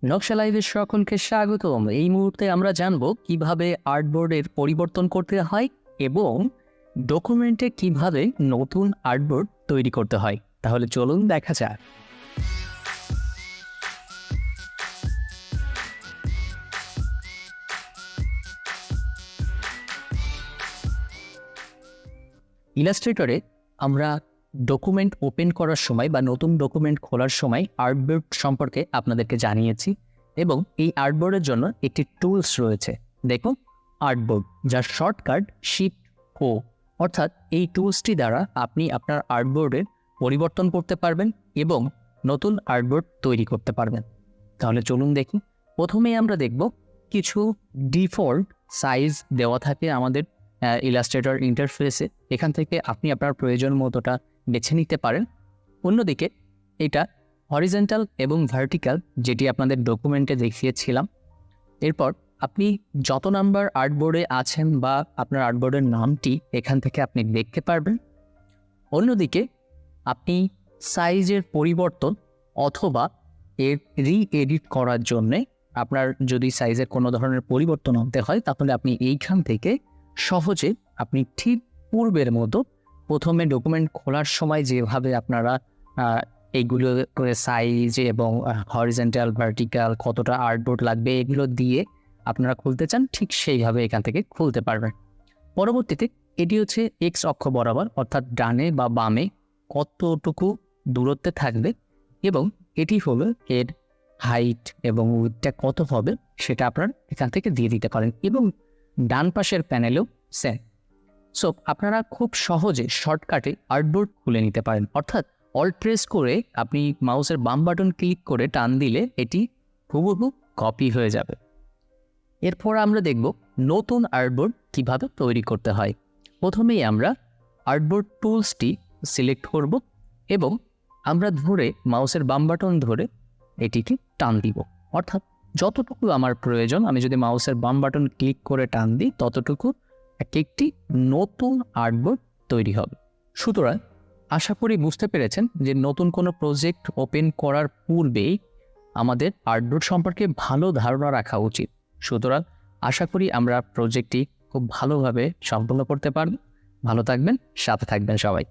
নকশা লাইভের সকলকে স্বাগতম। এই মুহূর্তে আমরা জানব কিভাবে আর্টবোর্ডের পরিবর্তন করতে হয় এবং ডকুমেন্টে কিভাবে নতুন আর্টবোর্ড তৈরি করতে হয়। তাহলে চলুন দেখা যাক। ইলাস্ট্রেটরে আমরা ডকুমেন্ট ওপেন করার সময় বা নতুন ডকুমেন্ট খোলার সময় আর্টবোর্ড সম্পর্কে আপনাদেরকে জানিয়েছি এবং এই আর্টবোর্ডের জন্য একটি টুলস রয়েছে। দেখুন, আর্টবোর্ড, যার শর্টকাট শিফট ও, অর্থাৎ এই টুলসটি দ্বারা আপনি আপনার আর্টবোর্ডের পরিবর্তন করতে পারবেন এবং নতুন আর্টবোর্ড তৈরি করতে পারবেন। তাহলে চলুন দেখি। প্রথমেই আমরা দেখব কিছু ডিফল্ট সাইজ দেওয়া থাকে আমাদের ইলাস্ট্রেটর ইন্টারফেসে। এখান থেকে আপনি আপনার প্রয়োজন মতোটা বেছে নিতে পারেন। অন্যদিকে এটা হরিজন্টাল এবং ভার্টিক্যাল, যেটি আপনাদের ডকুমেন্টে দেখিয়েছিলাম। এরপর আপনি যত নাম্বার আর্টবোর্ডে আছেন বা আপনার আর্টবোর্ডের নামটি এখান থেকে আপনি দেখতে পারবেন। অন্যদিকে আপনি সাইজের পরিবর্তন অথবা এর রি-এডিট করার জন্যে আপনার যদি সাইজের কোনো ধরনের পরিবর্তন আনতে হয়, তাহলে আপনি এইখান থেকে সহজে আপনি ঠিক পূর্বের মতো প্রথমে ডকুমেন্ট খোলার সময় যেভাবে আপনারা এইগুলো সাইজ এবং হরিজন্টাল ভার্টিক্যাল কতটা আর্টবোর্ড লাগবে এগুলো দিয়ে আপনারা খুলতে চান, ঠিক সেইভাবে এখান থেকে খুলতে পারবেন। পরবর্তীতে এটি হচ্ছে এক্স অক্ষ বরাবর, অর্থাৎ ডানে বা বামে কতটুকু দূরত্বে থাকবে এবং এটি হলো এর হাইট এবং উইডথটা কত হবে সেটা আপনারা এখান থেকে দিয়ে দিতে পারেন এবং ডান পাশের প্যানেলেও সেম। সো আপনারা খুব সহজে শর্টকাটে আর্টবোর্ড খুলে নিতে পারেন, অর্থাৎ অল্ট প্রেস করে আপনি মাউসের বাম বাটন ক্লিক করে টান দিলে এটি হুবহু কপি হয়ে যাবে। এরপর আমরা দেখব নতুন আর্টবোর্ড কিভাবে তৈরি করতে হয়। প্রথমেই আমরা আর্টবোর্ড টুলসটি সিলেক্ট করব এবং আমরা ধরে মাউসের বাম বাটন ধরে এটিকে টান দিব, অর্থাৎ যতটুকু আমার প্রয়োজন আমি যদি মাউসের বাম বাটন ক্লিক করে টান দিই ততটুকু একটি নতুন আর্টবোর্ড তৈরি হবে। সুতরাং আশা করি বুঝতে পেরেছেন যে নতুন কোনো প্রজেক্ট ওপেন করার পূর্বেই আমাদের আর্টবোর্ড সম্পর্কে ভালো ধারণা রাখা উচিত। সুতরাং আশা করি আমরা প্রজেক্টটি খুব ভালোভাবে সম্পন্ন করতে পারব। ভালো থাকবেন, সাথে থাকবেন সবাই।